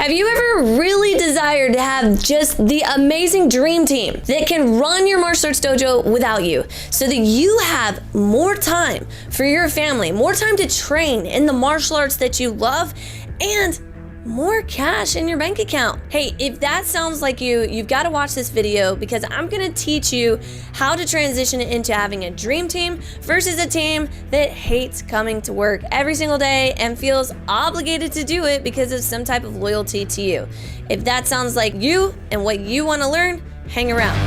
Have you ever really desired to have just the amazing dream team that can run your martial arts dojo without you so that you have more time for your family, more time to train in the martial arts that you love, and more cash in your bank account? Hey, if that sounds like you, you've got to watch this video because I'm going to teach you how to transition it into having a dream team versus a team that hates coming to work every single day and feels obligated to do it because of some type of loyalty to you. If that sounds like you and what you want to learn, hang around.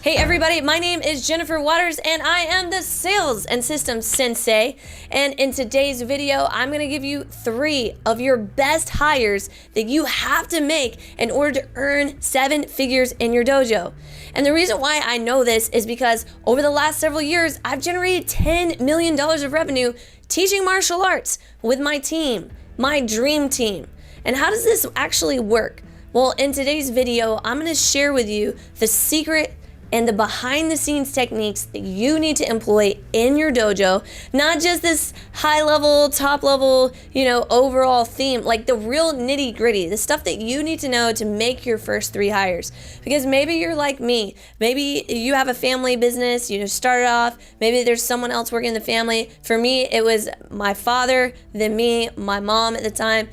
Hey everybody, my name is Jennifer Waters and I am the Sales and Systems Sensei. And in today's video, I'm gonna give you 3 of your best hires that you have to make in order to earn 7 figures in your dojo. And the reason why I know this is because over the last several years, I've generated $10 million of revenue teaching martial arts with my team, my dream team. And how does this actually work? Well, in today's video, I'm gonna share with you the secret and the behind the scenes techniques that you need to employ in your dojo, not just this high level, top level, overall theme, like the real nitty gritty, the stuff that you need to know to make your first 3 hires. Because maybe you're like me, maybe you have a family business, started off, maybe there's someone else working in the family. For me, it was my father, then me, my mom at the time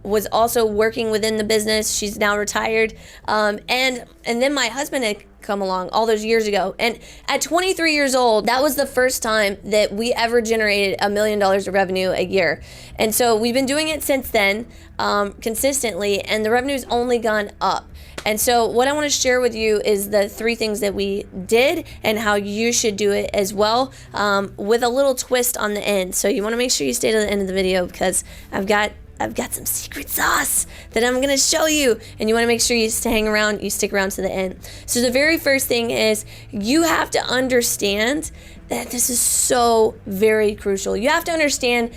was also working within the business. She's now retired. And then my husband had come along all those years ago. And at 23 years old, that was the first time that we ever generated $1 million of revenue a year. And so we've been doing it since then, consistently, and the revenue's only gone up. And so what I want to share with you is the 3 things that we did and how you should do it as well, with a little twist on the end. So you want to make sure you stay to the end of the video because I've got some secret sauce that I'm gonna show you, and you wanna make sure you stick around to the end. So the very first thing is you have to understand that this is so very crucial. You have to understand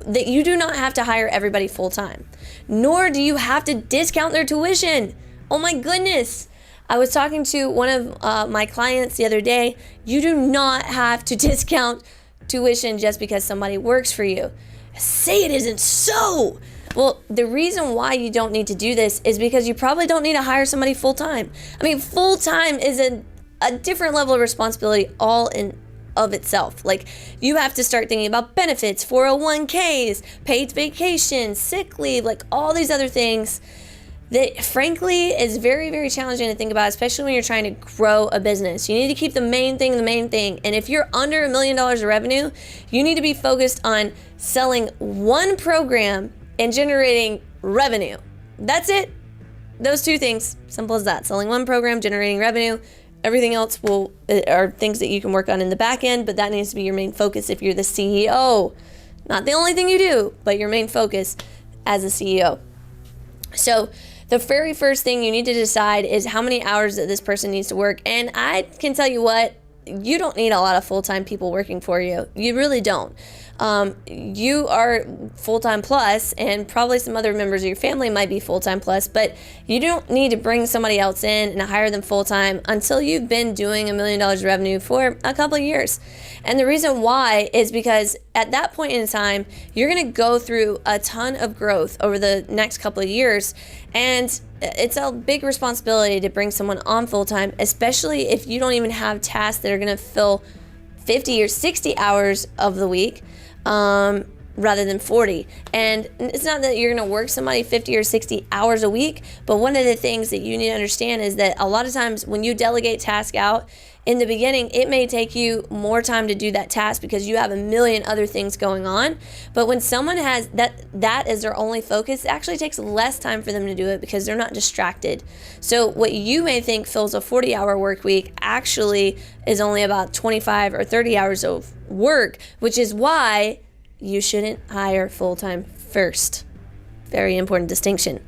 that you do not have to hire everybody full time, nor do you have to discount their tuition. Oh my goodness. I was talking to one of my clients the other day. You do not have to discount tuition just because somebody works for you. Say it isn't so. Well, the reason why you don't need to do this is because you probably don't need to hire somebody full-time. I mean, full-time is a different level of responsibility all in of itself. Like, you have to start thinking about benefits, 401ks, paid vacation, sick leave, like all these other things that frankly is very, very challenging to think about, especially when you're trying to grow a business. You need to keep the main thing the main thing. And if you're under $1 million of revenue, you need to be focused on selling one program and generating revenue. That's it. Those 2 things, simple as that. Selling one program, generating revenue. Everything else are things that you can work on in the back end, but that needs to be your main focus if you're the CEO. Not the only thing you do, but your main focus as a CEO. So the very first thing you need to decide is how many hours that this person needs to work. And I can tell you what, you don't need a lot of full-time people working for you. You really don't. You are full-time plus, and probably some other members of your family might be full-time plus, but you don't need to bring somebody else in and hire them full-time until you've been doing $1 million of revenue for a couple of years. And the reason why is because at that point in time, you're going to go through a ton of growth over the next couple of years, and it's a big responsibility to bring someone on full-time, especially if you don't even have tasks that are going to fill 50 or 60 hours of the week, rather than 40. And it's not that you're going to work somebody 50 or 60 hours a week, but one of the things that you need to understand is that a lot of times when you delegate tasks out, in the beginning, it may take you more time to do that task because you have a million other things going on. But when someone has that as their only focus, it actually takes less time for them to do it because they're not distracted. So what you may think fills a 40-hour work week actually is only about 25 or 30 hours of work, which is why you shouldn't hire full-time first. Very important distinction.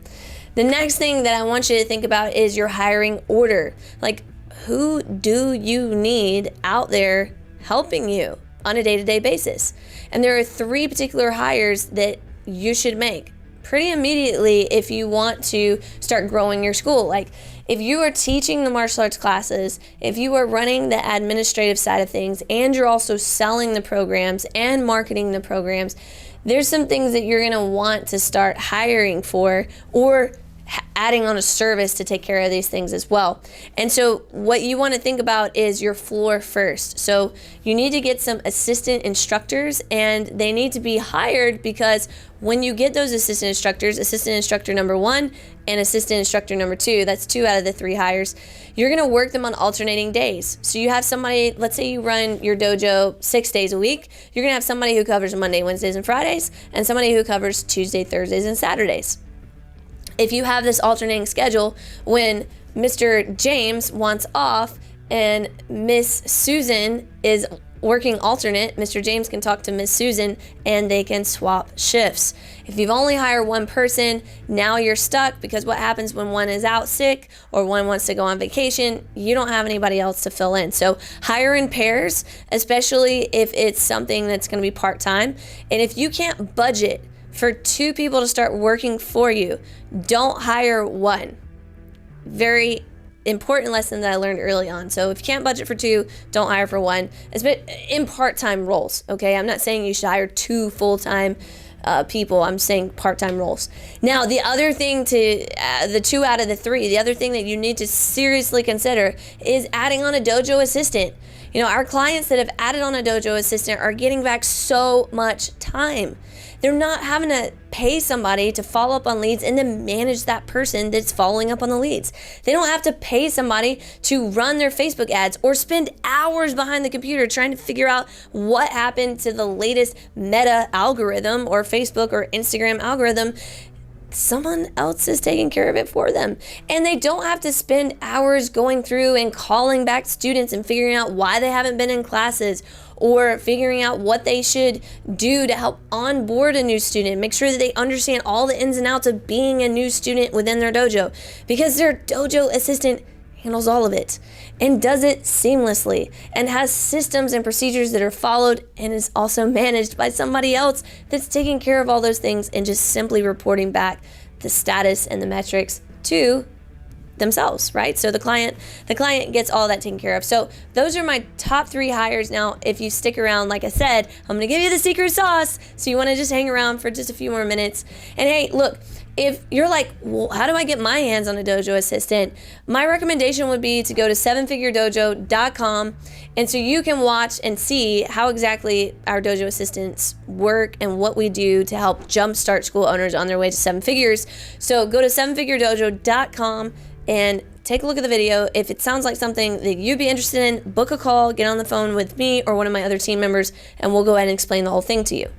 The next thing that I want you to think about is your hiring order. Like, who do you need out there helping you on a day-to-day basis? And there are 3 particular hires that you should make pretty immediately if you want to start growing your school. Like, if you are teaching the martial arts classes, if you are running the administrative side of things, and you're also selling the programs and marketing the programs, there's some things that you're gonna want to start hiring for, or adding on a service to take care of these things as well. And so what you want to think about is your floor first. So you need to get some assistant instructors, and they need to be hired, because when you get those assistant instructors, assistant instructor number 1 and assistant instructor number 2, that's 2 out of the 3 hires, you're going to work them on alternating days. So you have somebody, let's say you run your dojo 6 days a week, you're going to have somebody who covers Monday, Wednesdays, and Fridays, and somebody who covers Tuesday, Thursdays, and Saturdays. If you have this alternating schedule, when Mr. James wants off and Miss Susan is working alternate, Mr. James can talk to Miss Susan and they can swap shifts. If you've only hired one person, now you're stuck, because what happens when one is out sick or one wants to go on vacation, you don't have anybody else to fill in. So hire in pairs, especially if it's something that's going to be part-time. And if you can't budget for 2 people to start working for you, don't hire 1. Very important lesson that I learned early on. So if you can't budget for 2, don't hire for 1. It's in part-time roles, okay? I'm not saying you should hire 2 full-time people. I'm saying part-time roles. Now, the other thing the 2 out of the 3, the other thing that you need to seriously consider is adding on a dojo assistant. You know, our clients that have added on a dojo assistant are getting back so much time. They're not having to pay somebody to follow up on leads and then manage that person that's following up on the leads. They don't have to pay somebody to run their Facebook ads or spend hours behind the computer trying to figure out what happened to the latest meta algorithm or Facebook or Instagram algorithm. Someone else is taking care of it for them. And they don't have to spend hours going through and calling back students and figuring out why they haven't been in classes, or figuring out what they should do to help onboard a new student, make sure that they understand all the ins and outs of being a new student within their dojo, because their dojo assistant handles all of it and does it seamlessly and has systems and procedures that are followed, and is also managed by somebody else that's taking care of all those things and just simply reporting back the status and the metrics to themselves, right? So the client gets all that taken care of. So those are my top 3 hires. Now, if you stick around, like I said, I'm gonna give you the secret sauce, so you wanna just hang around for just a few more minutes. And hey, look, if you're like, well, how do I get my hands on a dojo assistant? My recommendation would be to go to sevenfiguredojo.com, and so you can watch and see how exactly our dojo assistants work and what we do to help jumpstart school owners on their way to 7 figures. So go to sevenfiguredojo.com and take a look at the video. If it sounds like something that you'd be interested in, book a call, get on the phone with me or one of my other team members, and we'll go ahead and explain the whole thing to you.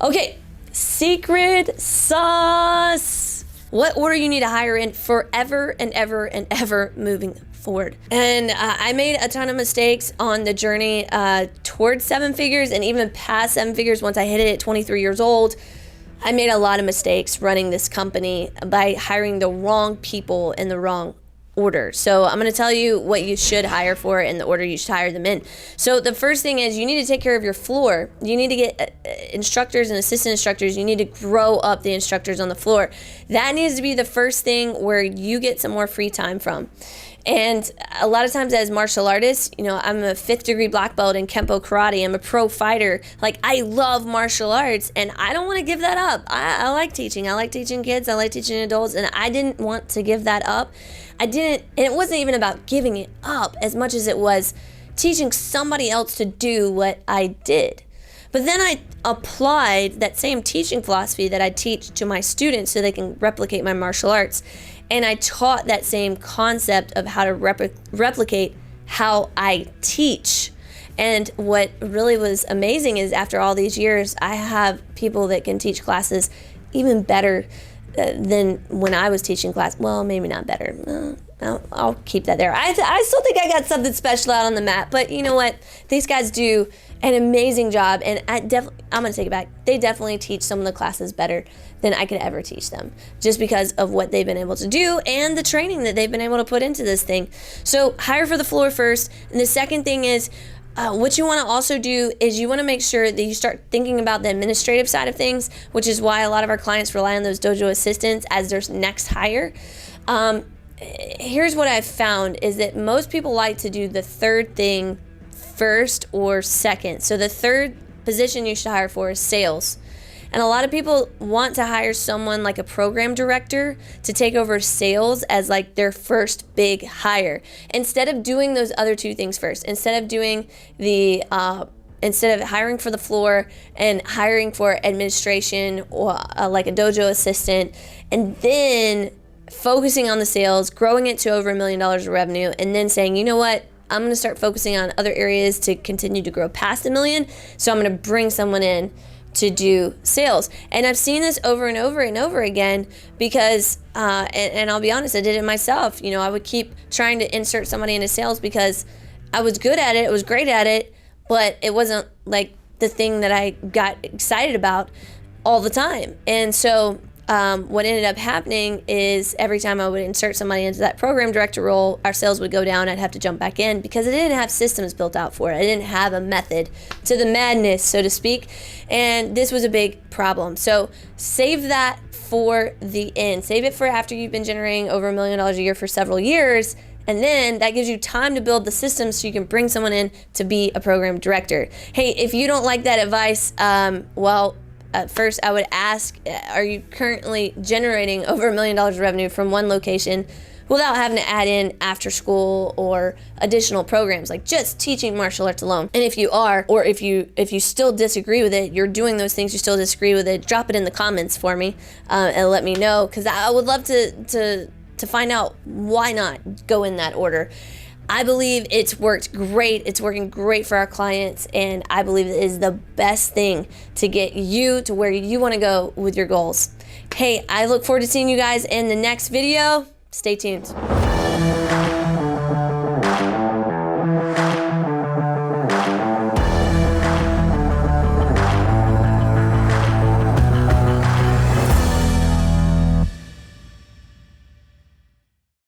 Okay, secret sauce. What order you need to hire in forever and ever and ever moving forward. And I made a ton of mistakes on the journey towards 7 figures, and even past 7 figures once I hit it at 23 years old. I made a lot of mistakes running this company by hiring the wrong people in the wrong order. So I'm going to tell you what you should hire for and the order you should hire them in. So the first thing is you need to take care of your floor. You need to get instructors and assistant instructors. You need to grow up the instructors on the floor. That needs to be the first thing where you get some more free time from. And a lot of times as martial artists, you know, I'm a 5th degree black belt in Kempo karate. I'm a pro fighter. Like, I love martial arts and I don't want to give that up. I like teaching. I like teaching kids. I like teaching adults, and I didn't want to give that up. And it wasn't even about giving it up as much as it was teaching somebody else to do what I did. But then I applied that same teaching philosophy that I teach to my students so they can replicate my martial arts. And I taught that same concept of how to replicate how I teach. And what really was amazing is after all these years, I have people that can teach classes even better than when I was teaching class. Well, maybe not better. I'll keep that there. I still think I got something special out on the mat, but you know what? These guys do an amazing job, and I'm gonna take it back. They definitely teach some of the classes better than I could ever teach them, just because of what they've been able to do and the training that they've been able to put into this thing. So hire for the floor first. And the second thing is, what you want to also do is you want to make sure that you start thinking about the administrative side of things, which is why a lot of our clients rely on those dojo assistants as their next hire. here's what I've found is that most people like to do the third thing first or second. So the third position you should hire for is sales. And a lot of people want to hire someone like a program director to take over sales as like their first big hire, instead of doing those other two things first. Instead of doing the instead of hiring for the floor and hiring for administration or like a dojo assistant, and then focusing on the sales, growing it to over $1 million of revenue, and then saying, you know what, I'm going to start focusing on other areas to continue to grow past $1 million. So I'm going to bring someone in to do sales. And I've seen this over and over and over again because, and I'll be honest, I did it myself. You know, I would keep trying to insert somebody into sales because I was good at it, I was great at it, but it wasn't like the thing that I got excited about all the time. And so what ended up happening is every time I would insert somebody into that program director role, our sales would go down. I'd have to jump back in because I didn't have systems built out for it. I didn't have a method to the madness, so to speak. And this was a big problem. So save that for the end. Save it for after you've been generating over $1 million a year for several years. And then that gives you time to build the system so you can bring someone in to be a program director. Hey, if you don't like that advice, first, I would ask, are you currently generating over $1 million of revenue from one location without having to add in after school or additional programs, like just teaching martial arts alone? And if you are, or if you still disagree with it, you're doing those things, you still disagree with it, drop it in the comments for me and let me know, because I would love to find out why not go in that order. I believe it's worked great. It's working great for our clients, and I believe it is the best thing to get you to where you want to go with your goals. Hey, I look forward to seeing you guys in the next video. Stay tuned.